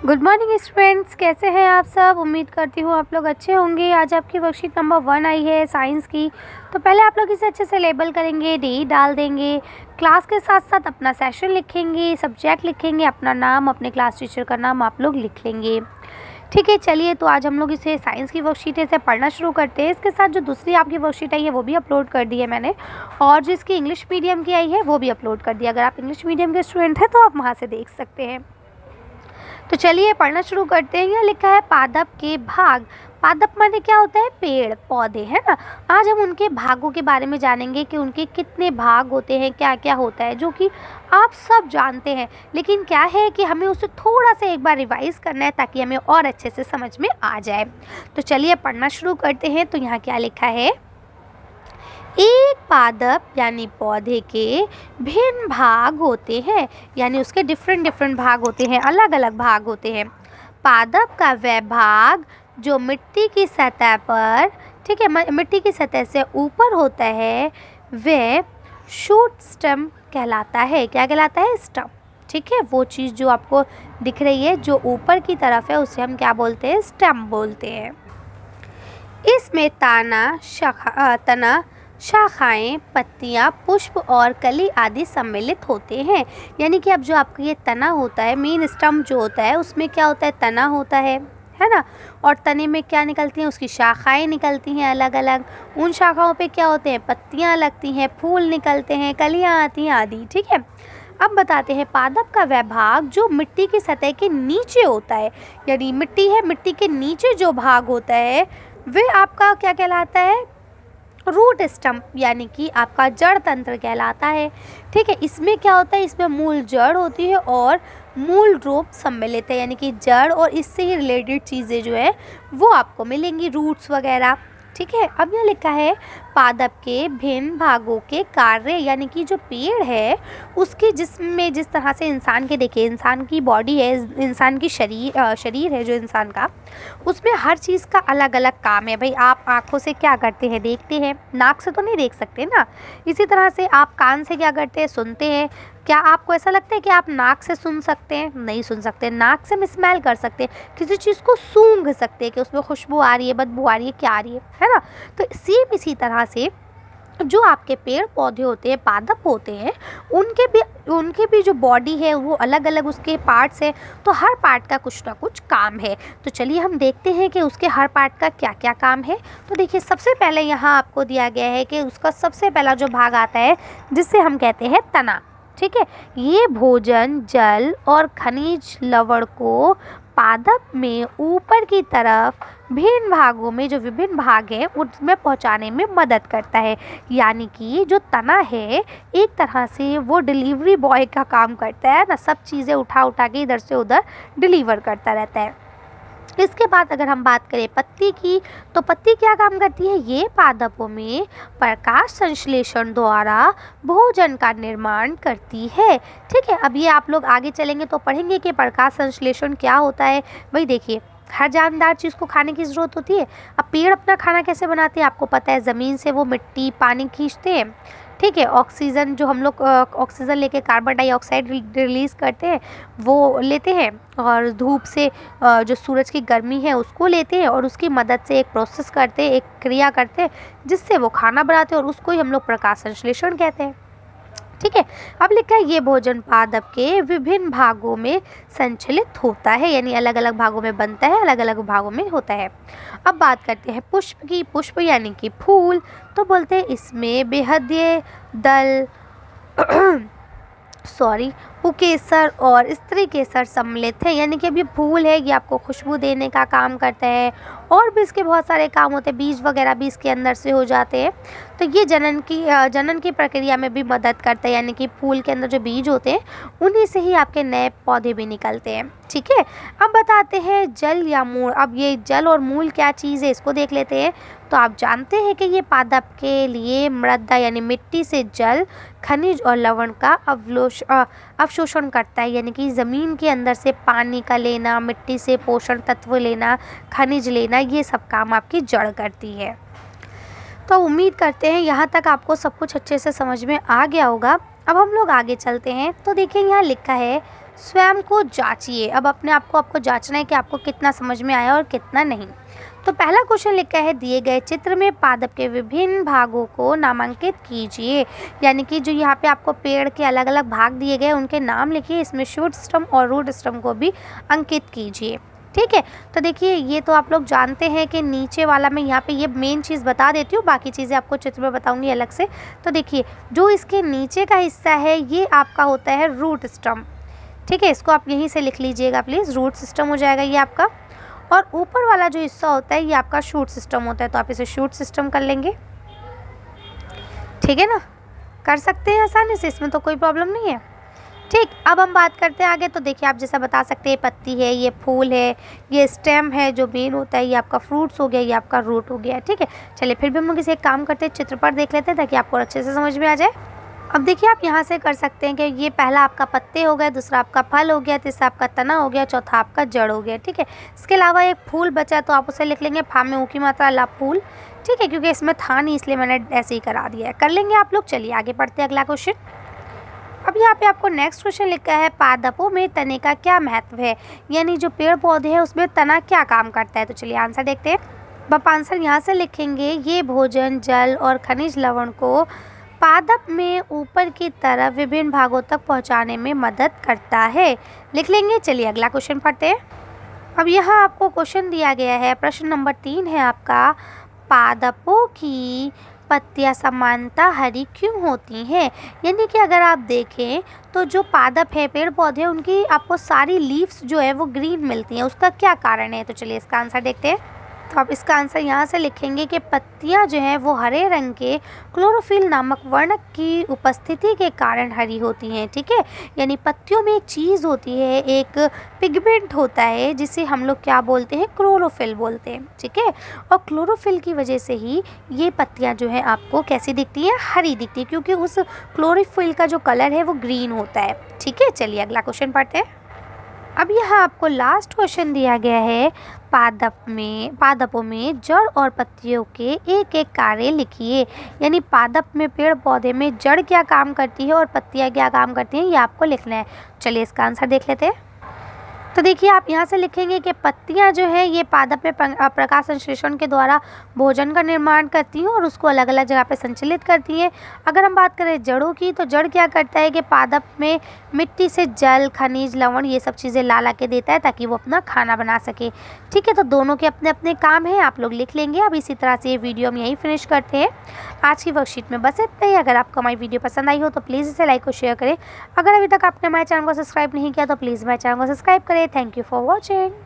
Good morning students, कैसे हैं आप सब। उम्मीद करती हूँ आप लोग अच्छे होंगे। आज आपकी वर्कशीट नंबर 1 आई है साइंस की। तो पहले आप लोग इसे अच्छे से लेबल करेंगे, डेट डाल देंगे, क्लास के साथ साथ अपना सेशन लिखेंगे, सब्जेक्ट लिखेंगे, अपना नाम, अपने क्लास टीचर का नाम आप लोग लिख लेंगे। ठीक है, चलिए तो आज हम लोग इसे साइंस की वर्कशीट है इसे पढ़ना शुरू करते हैं। इसके साथ जो दूसरी आपकी वर्कशीट आई है वो भी अपलोड कर दी है मैंने, और जो इसकी इंग्लिश मीडियम की आई है वो भी अपलोड कर दी। अगर आप इंग्लिश मीडियम के स्टूडेंट हैं तो आप वहाँ से देख सकते हैं। तो चलिए पढ़ना शुरू करते हैं। यह लिखा है पादप के भाग। पादप माने क्या होता है? पेड़ पौधे, है ना। आज हम उनके भागों के बारे में जानेंगे कि उनके कितने भाग होते हैं, क्या क्या होता है, जो कि आप सब जानते हैं। लेकिन क्या है कि हमें उसे थोड़ा सा एक बार रिवाइज करना है ताकि हमें और अच्छे से समझ में आ जाए। तो चलिए पढ़ना शुरू करते हैं। तो यहाँ क्या लिखा है? एक पादप यानी पौधे के भिन्न भाग होते हैं, यानी उसके डिफरेंट भाग होते हैं, अलग अलग भाग होते हैं। पादप का वह भाग जो मिट्टी की सतह पर, ठीक है, मिट्टी की सतह से ऊपर होता है, वह शूट स्टेम कहलाता है। क्या कहलाता है? स्टेम। ठीक है, वो चीज़ जो आपको दिख रही है जो ऊपर की तरफ है उसे हम क्या बोलते हैं? स्टेम बोलते हैं। इसमें तना, शाखाएं, पत्तियां, पुष्प और कली आदि सम्मिलित होते हैं। यानी कि अब जो आपका ये तना होता है, मेन स्टम्प जो होता है उसमें क्या होता है? तना होता है ना। और तने में क्या निकलती हैं? उसकी शाखाएं निकलती हैं अलग अलग। उन शाखाओं पे क्या होते हैं? पत्तियां लगती हैं, फूल निकलते हैं, कलियां आती हैं आदि। ठीक है, अब बताते हैं पादप का वह भाग जो मिट्टी की सतह के नीचे होता है, यानी मिट्टी है, मिट्टी के नीचे जो भाग होता है वह आपका क्या कहलाता है? रूट स्टम्प, यानी कि आपका जड़ तंत्र कहलाता है। ठीक है, इसमें क्या होता है? इसमें मूल जड़ होती है और मूल रूप सम्मिलित है, यानी कि जड़ और इससे ही रिलेटेड चीज़ें जो है वो आपको मिलेंगी, रूट्स वगैरह। ठीक है, अब यह लिखा है पादप के भिन्न भागों के कार्य, यानी कि जो पेड़ है उसके जिसमें जिस तरह से इंसान के, देखिए इंसान की बॉडी है, इंसान की शरीर है जो इंसान का, उसमें हर चीज़ का अलग अलग काम है। भाई आप आँखों से क्या करते हैं? देखते हैं। नाक से तो नहीं देख सकते ना। इसी तरह से आप कान से क्या करते हैं? सुनते हैं। क्या आपको ऐसा लगता है कि आप नाक से सुन सकते हैं? नहीं सुन सकते। नाक से हम स्मेल कर सकते हैं, किसी चीज़ को सूंघ सकते हैं कि उसमें खुशबू आ रही है, बदबू आ रही है, क्या आ रही है ना। तो सेम इसी तरह से जो आपके पेड़ पौधे होते हैं, पादप होते हैं, उनके भी जो बॉडी है वो अलग अलग उसके पार्ट्स हैं। तो हर पार्ट का कुछ ना कुछ काम है। तो चलिए हम देखते हैं कि उसके हर पार्ट का क्या क्या काम है। तो देखिए सबसे पहले यहाँ आपको दिया गया है कि उसका सबसे पहला जो भाग आता है जिससे हम कहते हैं तना। ठीक है, ये भोजन, जल और खनिज लवण को पादप में ऊपर की तरफ भिन्न भागों में, जो विभिन्न भाग हैं उसमें पहुंचाने में मदद करता है। यानी कि जो तना है एक तरह से वो डिलीवरी बॉय का काम करता है ना, सब चीज़ें उठा के इधर से उधर डिलीवर करता रहता है। इसके बाद अगर हम बात करें पत्ती की, तो पत्ती क्या काम करती है? ये पादपों में प्रकाश संश्लेषण द्वारा भोजन का निर्माण करती है। ठीक है, अब ये आप लोग आगे चलेंगे तो पढ़ेंगे कि प्रकाश संश्लेषण क्या होता है। वही देखिए, हर जानदार चीज़ को खाने की ज़रूरत होती है। अब पेड़ अपना खाना कैसे बनाते हैं आपको पता है? ज़मीन से वो मिट्टी, पानी खींचते हैं। ठीक है, ऑक्सीजन जो हम लोग ऑक्सीजन लेके कार्बन डाइऑक्साइड रिलीज़ करते हैं वो लेते हैं, और धूप से जो सूरज की गर्मी है उसको लेते हैं और उसकी मदद से एक प्रोसेस करते हैं, एक क्रिया करते हैं जिससे वो खाना बनाते हैं, और उसको ही हम लोग प्रकाश संश्लेषण कहते हैं। ठीक है, अब लिखा है ये भोजन पादप के विभिन्न भागों में संचलित होता है, यानी अलग अलग भागों में बनता है, अलग अलग भागों में होता है। अब बात करते हैं पुष्प की। पुष्प यानी कि फूल। तो बोलते हैं इसमें बेहद्य दल पुकेसर और स्त्री केसर सम्मिलित है। यानी कि अब ये फूल है, ये आपको खुशबू देने का काम करता है, और भी इसके बहुत सारे काम होते हैं, बीज वगैरह भी इसके अंदर से हो जाते हैं। तो ये जनन की प्रक्रिया में भी मदद करता है, यानी कि फूल के अंदर जो बीज होते हैं उन्हीं से ही आपके नए पौधे भी निकलते हैं। ठीक है, अब बताते हैं जल या मूल। अब ये जल और मूल क्या चीज़ है इसको देख लेते हैं। तो आप जानते हैं कि ये पादप के लिए मृदा यानी मिट्टी से जल, खनिज और लवण का अवशोषण करता है, यानी कि ज़मीन के अंदर से पानी का लेना, मिट्टी से पोषण तत्व लेना, खनिज लेना, ये सब काम आपकी जड़ करती है। तो उम्मीद करते हैं यहाँ तक आपको सब कुछ अच्छे से समझ में आ गया होगा। अब हम लोग आगे चलते हैं। तो देखिए यहाँ लिखा है स्वयं को जांचिए। अब अपने आप को आपको जांचना है कि आपको कितना समझ में आया और कितना नहीं। तो पहला क्वेश्चन लिखा है, दिए गए चित्र में पादप के विभिन्न भागों को नामांकित कीजिए। यानी कि जो यहाँ पे आपको पेड़ के अलग अलग भाग दिए गए उनके नाम लिखिए, इसमें शूट स्टम और रूट स्टम को भी अंकित कीजिए। ठीक है, तो देखिए ये तो आप लोग जानते हैं कि नीचे वाला मैं यहाँ पे ये मेन चीज़ बता देती हूँ, बाकी चीज़ें आपको चित्र में बताऊँगी अलग से। तो देखिए जो इसके नीचे का हिस्सा है ये आपका होता है रूट स्टम। ठीक है, इसको आप यहीं से लिख लीजिएगा प्लीज़, रूट सिस्टम हो जाएगा ये आपका। और ऊपर वाला जो हिस्सा होता है ये आपका शूट सिस्टम होता है, तो आप इसे शूट सिस्टम कर लेंगे। ठीक है ना, कर सकते हैं आसानी से, इसमें तो कोई प्रॉब्लम नहीं है। ठीक, अब हम बात करते हैं आगे। तो देखिए आप जैसा बता सकते हैं, पत्ती है, ये फूल है, ये स्टेम है जो मेन होता है, ये आपका फ्रूट्स हो गया, ये आपका रूट हो गया। ठीक है, चलिए फिर भी हम लोग इसे एक काम करते हैं, चित्र पर देख लेते हैं ताकि आपको अच्छे से समझ में आ जाए। अब देखिए आप यहाँ से कर सकते हैं कि ये पहला आपका पत्ते हो गया, दूसरा आपका फल हो गया, तीसरा आपका तना हो गया, चौथा आपका जड़ हो गया। ठीक है, इसके अलावा एक फूल बचा तो आप उसे लिख लेंगे फा में ऊ की मात्रा ला फूल। ठीक है, क्योंकि इसमें था नहीं इसलिए मैंने ऐसे ही करा दिया है, कर लेंगे आप लोग। चलिए आगे बढ़ते हैं अगला क्वेश्चन। अब यहाँ पे आपको नेक्स्ट क्वेश्चन लिखा है, पादपों में तने का क्या महत्व है। यानी जो पेड़ पौधे हैं उसमें तना क्या काम करता है। तो चलिए आंसर देखते हैं। आप आंसर यहाँ से लिखेंगे, ये भोजन, जल और खनिज लवण को पादप में ऊपर की तरफ विभिन्न भागों तक पहुँचाने में मदद करता है, लिख लेंगे। चलिए अगला क्वेश्चन पढ़ते हैं। अब यहाँ आपको क्वेश्चन दिया गया है, प्रश्न नंबर 3 है आपका, पादपों की पत्तियां समानता हरी क्यों होती हैं। यानी कि अगर आप देखें तो जो पादप है, पेड़ पौधे, उनकी आपको सारी लीव्स जो है वो ग्रीन मिलती हैं, उसका क्या कारण है। तो चलिए इसका आंसर देखते हैं। तो आप इसका आंसर यहाँ से लिखेंगे कि पत्तियाँ जो हैं वो हरे रंग के क्लोरोफिल नामक वर्णक की उपस्थिति के कारण हरी होती हैं। ठीक है, यानी पत्तियों में एक चीज़ होती है, एक पिगमेंट होता है जिसे हम लोग क्या बोलते हैं, क्लोरोफिल बोलते हैं। ठीक है, और क्लोरोफिल की वजह से ही ये पत्तियाँ जो हैं आपको कैसी दिखती हैं, हरी दिखती है, क्योंकि उस क्लोरोफिल का जो कलर है वो ग्रीन होता है। ठीक है, चलिए अगला क्वेश्चन पढ़ते हैं। अब यहाँ आपको लास्ट क्वेश्चन दिया गया है, पादपों में जड़ और पत्तियों के एक एक कार्य लिखिए। यानी पादप में, पेड़ पौधे में जड़ क्या काम करती है और पत्तियाँ क्या काम करती हैं, ये आपको लिखना है। चलिए इसका आंसर देख लेते हैं। तो देखिए आप यहाँ से लिखेंगे कि पत्तियाँ जो है ये पादप में प्रकाश संश्लेषण के द्वारा भोजन का निर्माण करती हैं और उसको अलग अलग जगह पे संचलित करती हैं। अगर हम बात करें जड़ों की, तो जड़ क्या करता है कि पादप में मिट्टी से जल, खनिज, लवण, ये सब चीज़ें ला के देता है ताकि वो अपना खाना बना सके। ठीक है, तो दोनों के अपने अपने काम हैं, आप लोग लिख लेंगे। अब इसी तरह से ये वीडियो हम यहीं फिनिश करते हैं। आज की वर्कशीट में बस इतना ही। अगर आपको हमारी वीडियो पसंद आई हो तो प्लीज़ इसे लाइक और शेयर करें। अगर अभी तक आपने हमारे चैनल को सब्सक्राइब नहीं किया तो प्लीज़ हमारे चैनल को सब्सक्राइब करें। Thank you for watching.